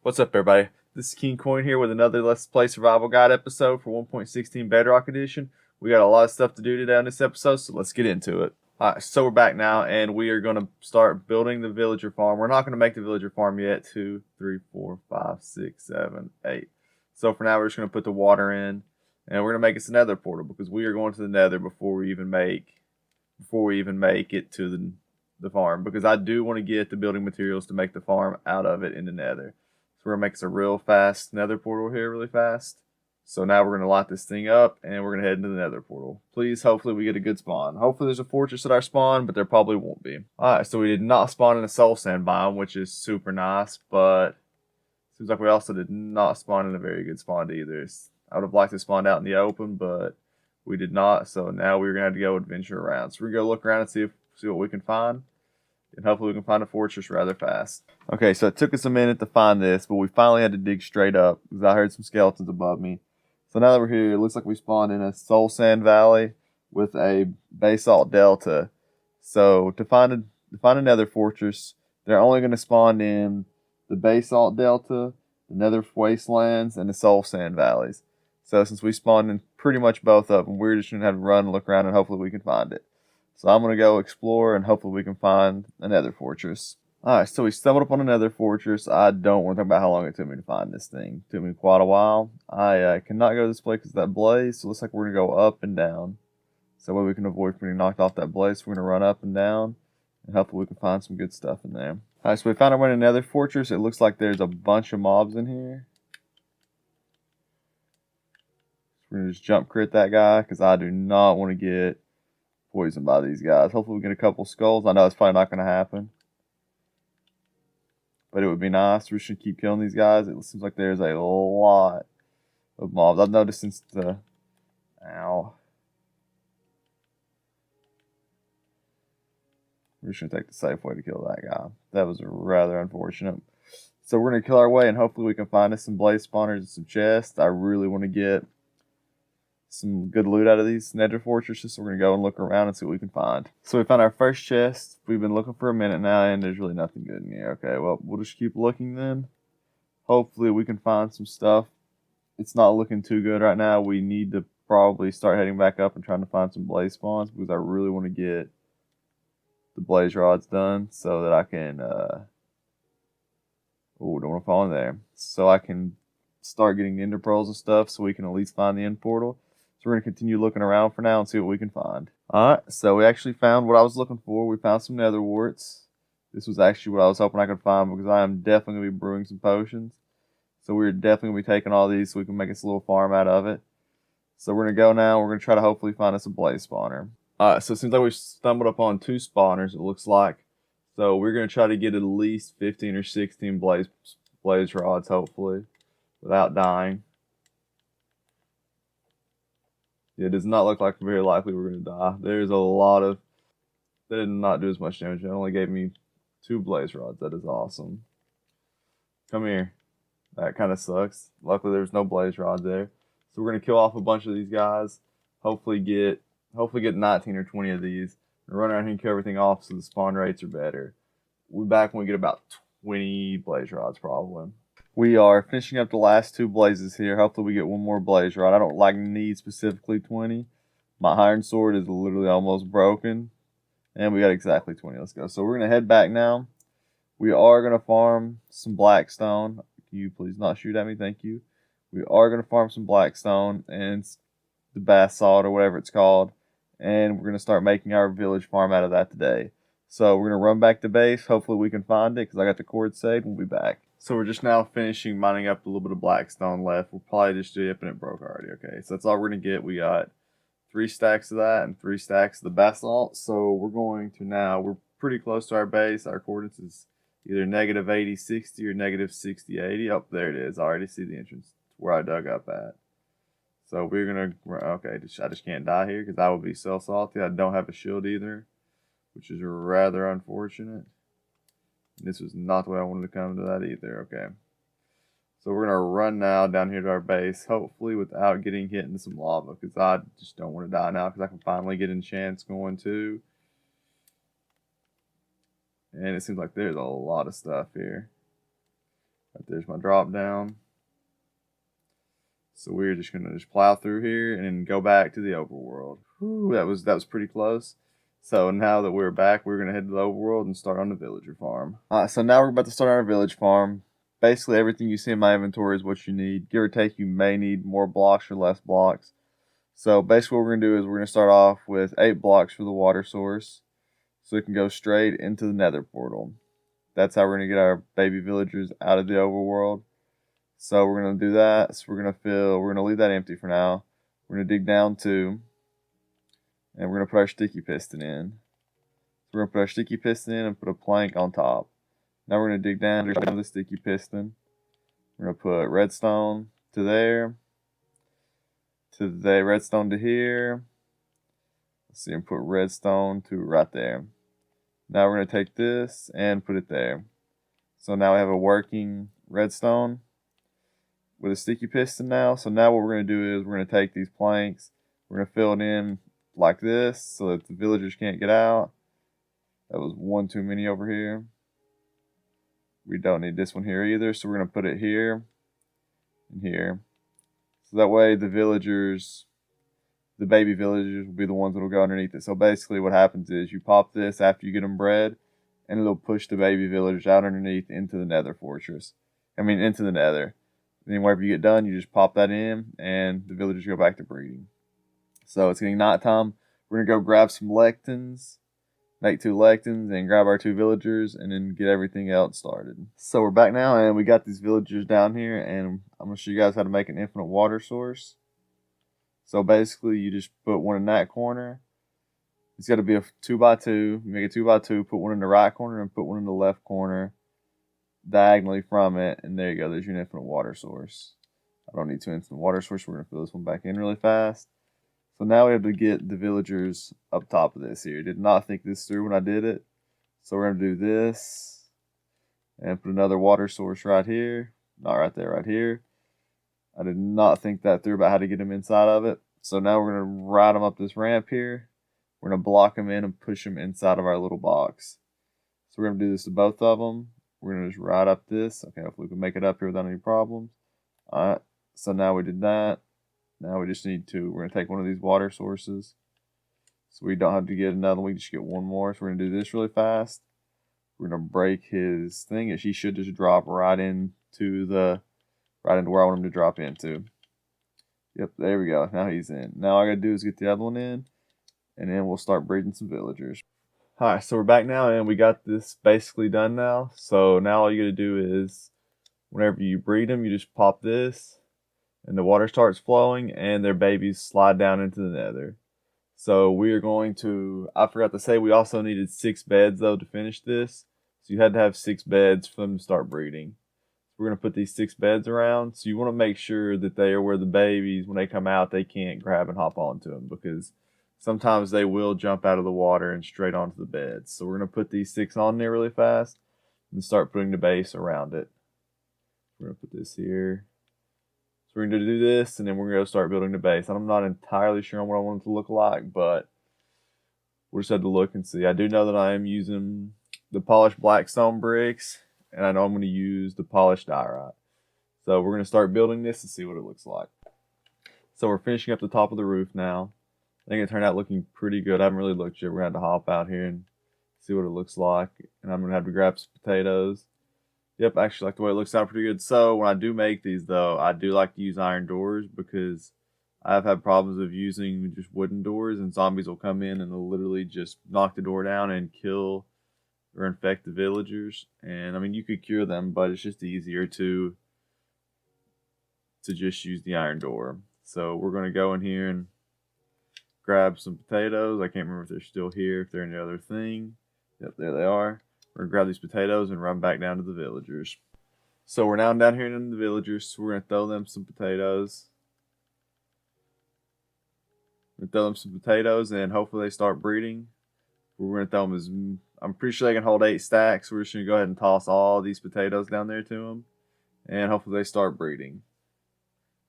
What's up, everybody? This is King Coin here with another Let's Play Survival Guide episode for 1.16 Bedrock Edition. We got a lot of stuff to do today on this episode, so let's get into it. Alright, so we're back now, and we are going to start building the villager farm. We're not going to make the villager farm yet. 2, 3, 4, 5, 6, 7, 8. So for now, we're just going to put the water in, and we're going to make us a nether portal, because we are going to the nether before we even make it to the farm, because I do want to get the building materials to make the farm out of it in the nether. We're going to make us a real fast nether portal here really fast. So now we're going to light this thing up and we're going to head into the nether portal. Please, hopefully we get a good spawn. Hopefully there's a fortress at our spawn, but there probably won't be. Alright, so we did not spawn in a soul sand biome, which is super nice, but seems like we also did not spawn in a very good spawn either. I would have liked to spawn out in the open, but we did not. So now we're going to have to go adventure around. So we're going to go look around and see what we can find. And hopefully we can find a fortress rather fast. Okay, so it took us a minute to find this, but we finally had to dig straight up because I heard some skeletons above me. So now that we're here, it looks like we spawned in a soul sand valley with a basalt delta. So to find a nether fortress, they're only going to spawn in the basalt delta, the nether wastelands, and the soul sand valleys. So since we spawned in pretty much both of them, we're just going to have to run and look around and hopefully we can find it. So I'm going to go explore and hopefully we can find a nether fortress. Alright, so we stumbled upon a nether fortress. I don't want to talk about how long it took me to find this thing. It took me quite a while. I cannot go this way because of that blaze, so it looks like we're going to go up and down. So that way we can avoid getting knocked off that blaze. So we're going to run up and down and hopefully we can find some good stuff in there. Alright, so we found our way to a nether fortress. It looks like there's a bunch of mobs in here. So we're going to just jump crit that guy because I do not want to get poisoned by these guys. Hopefully we get a couple skulls. I know it's probably not going to happen, but it would be nice. We should keep killing these guys. It seems like there's a lot of mobs. I've noticed since the... Ow. We're just going to take the safe way to kill that guy. That was rather unfortunate. So we're going to kill our way and hopefully we can find us some blaze spawners and some chests. I really want to get some good loot out of these nether fortresses, so we're going to go and look around and see what we can find. So we found our first chest. We've been looking for a minute now, and there's really nothing good in here. Okay, well, we'll just keep looking then. Hopefully we can find some stuff. It's not looking too good right now. We need to probably start heading back up and trying to find some blaze spawns, because I really want to get the blaze rods done so that I can... Oh, don't want to fall in there. So I can start getting ender pearls and stuff so we can at least find the end portal. So we're going to continue looking around for now and see what we can find. Alright, so we actually found what I was looking for. We found some nether warts. This was actually what I was hoping I could find because I am definitely going to be brewing some potions. So we're definitely going to be taking all these so we can make us a little farm out of it. So we're going to go now. We're going to try to hopefully find us a blaze spawner. Alright, so it seems like we stumbled upon 2 spawners, it looks like. So we're going to try to get at least 15 or 16 blaze rods, hopefully, without dying. Yeah, it does not look like very likely we're going to die. There's a lot of... They did not do as much damage. It only gave me 2 blaze rods. That is awesome. Come here. That kind of sucks. Luckily, there's no blaze rod there. So we're going to kill off a bunch of these guys. Hopefully get 19 or 20 of these. And run around here and kill everything off so the spawn rates are better. We'll be back when we get about 20 blaze rods probably. We are finishing up the last 2 blazes here. Hopefully we get one more blaze rod. I don't need specifically 20. My iron sword is literally almost broken. And we got exactly 20. Let's go. So we're going to head back now. We are going to farm some blackstone. Can you please not shoot at me? Thank you. We are going to farm some blackstone and the basalt or whatever it's called. And we're going to start making our village farm out of that today. So we're going to run back to base. Hopefully we can find it because I got the cord saved. We'll be back. So we're just now finishing mining up a little bit of blackstone left. We'll probably just do it and it broke already. Okay, so that's all we're going to get. We got 3 stacks of that and 3 stacks of the basalt. So we're going to now, we're pretty close to our base. Our coordinates is either negative 80, 60 or negative 60, 80. Oh, there it is. I already see the entrance where I dug up at. So we're going to, okay, I just can't die here because I will be so salty. I don't have a shield either, which is rather unfortunate. This was not the way I wanted to come to that either. Okay. So we're going to run now down here to our base, hopefully without getting hit into some lava, because I just don't want to die now because I can finally get enchants going too. And it seems like there's a lot of stuff here. Right there's my drop down. So we're just gonna plow through here and then go back to the overworld. Whew, that was pretty close. So now that we're back, we're gonna head to the overworld and start on the villager farm. Alright, so now we're about to start on our village farm. Basically everything you see in my inventory is what you need. Give or take, you may need more blocks or less blocks. So basically what we're gonna do is we're gonna start off with 8 blocks for the water source, so it can go straight into the nether portal. That's how we're gonna get our baby villagers out of the overworld. So we're gonna do that. So we're gonna leave that empty for now. We're gonna dig down 2, and we're gonna put our sticky piston in. So we're gonna put our sticky piston in and put a plank on top. Now we're gonna dig down to the sticky piston. We're gonna put redstone to there, redstone to here. Let's see, and put redstone to right there. Now we're gonna take this and put it there. So now we have a working redstone with a sticky piston now. So now what we're going to do is we're going to take these planks, we're going to fill it in like this so that the villagers can't get out. That was one too many over here. We don't need this one here either, so we're going to put it here and here. So that way the baby villagers will be the ones that will go underneath it. So basically what happens is you pop this after you get them bred, and it'll push the baby villagers out underneath into the nether fortress. Into the nether. Then whenever you get done, you just pop that in, and the villagers go back to breeding. So it's getting nighttime. We're going to go grab some lectins, make 2 lectins, and grab our 2 villagers, and then get everything else started. So we're back now, and we got these villagers down here, and I'm going to show you guys how to make an infinite water source. So basically, you just put one in that corner. It's got to be a 2x2. You make a 2x2, put one in the right corner, and put one in the left corner diagonally from it, and there you go, there's your infinite water source. I don't need 2 infinite water sources. We're going to fill this one back in really fast. So now we have to get the villagers up top of this here. Did not think this through when I did it. So we're going to do this and put another water source right here. Not right there, right here. I did not think that through about how to get them inside of it. So now we're going to ride them up this ramp here. We're going to block them in and push them inside of our little box. So we're going to do this to both of them. We're going to just ride up this. Okay, hopefully we can make it up here without any problems. Alright, so now we did that. Now we just need to, we're going to take one of these water sources. So we don't have to get another one, we just get one more. So we're going to do this really fast. We're going to break his thing, and he should just drop right into where I want him to drop into. Yep, there we go. Now he's in. Now all I got to do is get the other one in, and then we'll start breeding some villagers. Alright, so we're back now, and we got this basically done now. So now all you got to do is, whenever you breed them, you just pop this, and the water starts flowing, and their babies slide down into the nether. So we are going to, I forgot to say, we also needed 6 beds though to finish this. So you had to have 6 beds for them to start breeding. So we're going to put these 6 beds around. So you want to make sure that they are where the babies, when they come out, they can't grab and hop onto them, because sometimes they will jump out of the water and straight onto the beds. So we're going to put these 6 on there really fast and start putting the base around it. We're going to put this here. So we're going to do this, and then we're going to start building the base. I'm not entirely sure on what I want it to look like, but we'll just have to look and see. I do know that I am using the polished black stone bricks, and I know I'm going to use the polished diorite. So we're going to start building this and see what it looks like. So we're finishing up the top of the roof now. I think it turned out looking pretty good. I haven't really looked yet. We're going to have to hop out here and see what it looks like. And I'm going to have to grab some potatoes. Yep, I actually like the way it looks out pretty good. So when I do make these, though, I do like to use iron doors, because I've had problems of using just wooden doors, and zombies will come in and they'll literally just knock the door down and kill or infect the villagers. And I mean, you could cure them, but it's just easier to just use the iron door. So we're going to go in here and grab some potatoes. I can't remember if they're still here, if they're in the other thing. Yep, there they are. We're going to grab these potatoes and run back down to the villagers. So we're now down here in the villagers. So we're going to throw them some potatoes. We're going to throw them some potatoes, and hopefully they start breeding. We're going to throw them I'm pretty sure they can hold 8 stacks. We're just going to go ahead and toss all these potatoes down there to them. And hopefully they start breeding.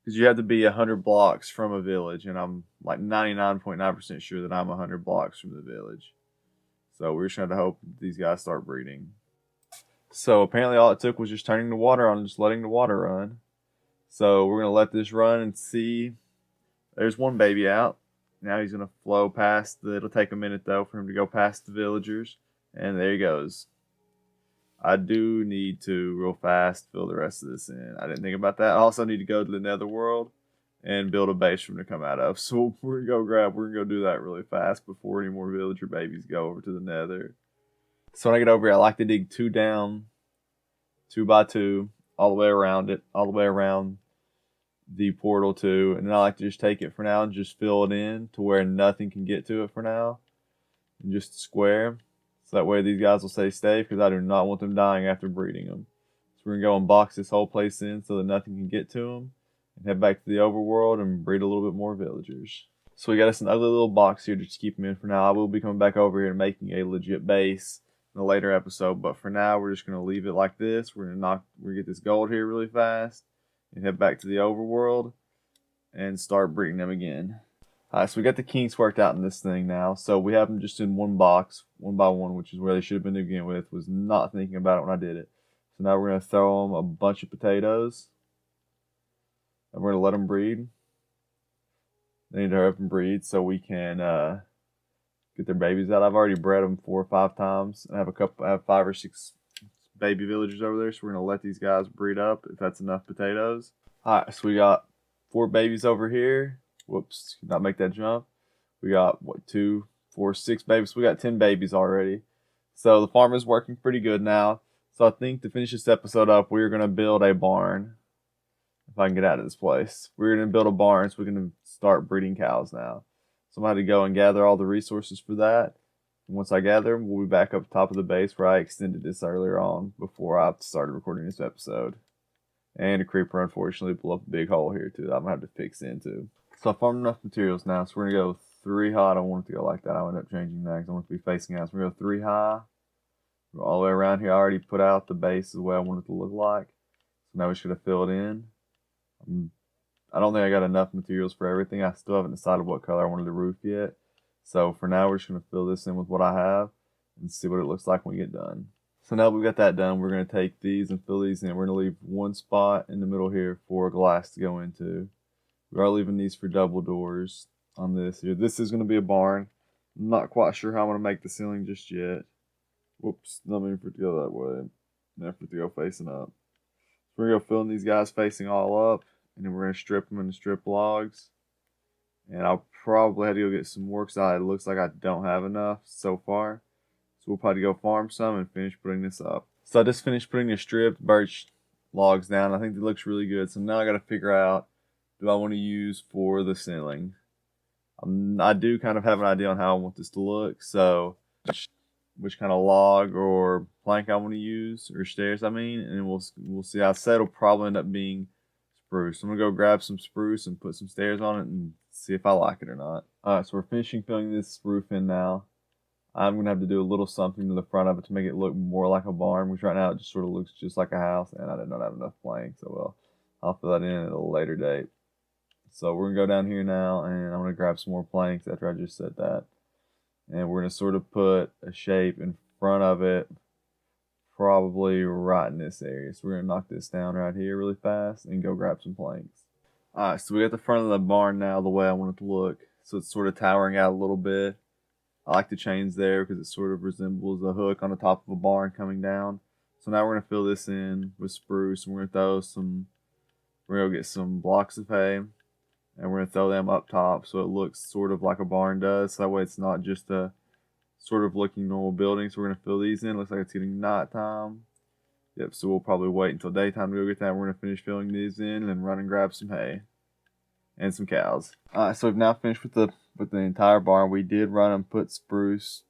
Because you have to be 100 blocks from a village, and I'm like 99.9% sure that I'm 100 blocks from the village. So we're just trying to hope these guys start breeding. So apparently all it took was just turning the water on and just letting the water run. So we're going to let this run and see. There's one baby out. Now he's going to flow past. It'll take a minute though for him to go past the villagers. And there he goes. I do need to real fast fill the rest of this in. I didn't think about that. I also need to go to the nether world and build a base for him to come out of. So we're gonna go do that really fast before any more villager babies go over to the nether. So when I get over here, I like to dig 2 down, 2 by 2, all the way around it, all the way around the portal too. And then I like to just take it for now and just fill it in to where nothing can get to it for now. And just square. So that way these guys will stay safe because I do not want them dying after breeding them. So we're going to go and box this whole place in so that nothing can get to them. And head back to the overworld and breed a little bit more villagers. So we got us an ugly little box here to just keep them in for now. I will be coming back over here and making a legit base in a later episode. But for now, we're just going to leave it like this. We're going to get this gold here really fast. And head back to the overworld. And start breeding them again. Alright, so we got the kinks worked out in this thing now. So we have them just in one box, 1 by 1, which is where they should have been to begin with. Was not thinking about it when I did it. So now we're going to throw them a bunch of potatoes. And we're going to let them breed. They need to hurry up and breed so we can get their babies out. I've already bred them 4 or 5 times. I have 5 or 6 baby villagers over there. So we're going to let these guys breed up if that's enough potatoes. Alright, so we got 4 babies over here. Whoops, could not make that jump. We got, 2, 4, 6 babies. We got 10 babies already. So the farm is working pretty good now. So I think to finish this episode up, we're going to build a barn. If I can get out of this place. We're going to build a barn so we can start breeding cows now. So I'm going to have to go and gather all the resources for that. And once I gather them, we'll be back up top of the base where I extended this earlier on before I started recording this episode. And a creeper, unfortunately, blew up a big hole here too that I'm going to have to fix into. So I farmed enough materials now, so we're going to go 3 high. I don't want it to go like that. I'll end up changing that because I want it to be facing out. So we're going to go 3 high. Go all the way around here. I already put out the base the way I want it to look like. So now we should have filled in. I don't think I got enough materials for everything. I still haven't decided what color I wanted the roof yet. So for now, we're just going to fill this in with what I have and see what it looks like when we get done. So now that we've got that done, we're going to take these and fill these in. We're going to leave one spot in the middle here for glass to go into. We are leaving these for double doors on this here. This is going to be a barn. I'm not quite sure how I'm going to make the ceiling just yet. Whoops, not meaning for it to go that way. Not for it to go facing up. So we're going to go filling these guys facing all up. And then we're going to strip them into strip logs. And I'll probably have to go get some more because it looks like I don't have enough so far. So we'll probably go farm some and finish putting this up. So I just finished putting the stripped birch logs down. I think it looks really good. So now I got to figure out, do I want to use for the ceiling? I do kind of have an idea on how I want this to look. So which kind of log or plank I want to use, or stairs I mean. And we'll see. I said it'll probably end up being spruce. I'm going to go grab some spruce and put some stairs on it and see if I like it or not. Alright, so we're finishing filling this roof in now. I'm going to have to do a little something to the front of it to make it look more like a barn, which right now it just sort of looks just like a house, and I did not have enough planks, so well, I'll fill that in at a later date. So we're going to go down here now, and I'm going to grab some more planks after I just said that. And we're going to sort of put a shape in front of it, probably right in this area. So we're going to knock this down right here really fast and go grab some planks. Alright, so we got the front of the barn now the way I want it to look. So it's sort of towering out a little bit. I like the chains there because it sort of resembles a hook on the top of a barn coming down. So now we're going to fill this in with spruce, and we're going to get some blocks of hay, and we're going to throw them up top so it looks sort of like a barn does. So that way it's not just a sort of looking normal building. So we're going to fill these in. Looks like it's getting nighttime. Yep, so we'll probably wait until daytime to go get that. We're going to finish filling these in and then run and grab some hay and some cows. Alright, so we've now finished with the entire barn. We did run and put spruce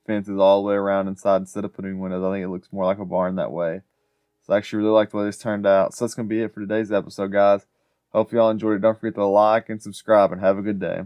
fences all the way around inside instead of putting windows. I think it looks more like a barn that way. So I actually really like the way this turned out. So that's going to be it for today's episode, guys. Hope y'all enjoyed it. Don't forget to like and subscribe, and have a good day.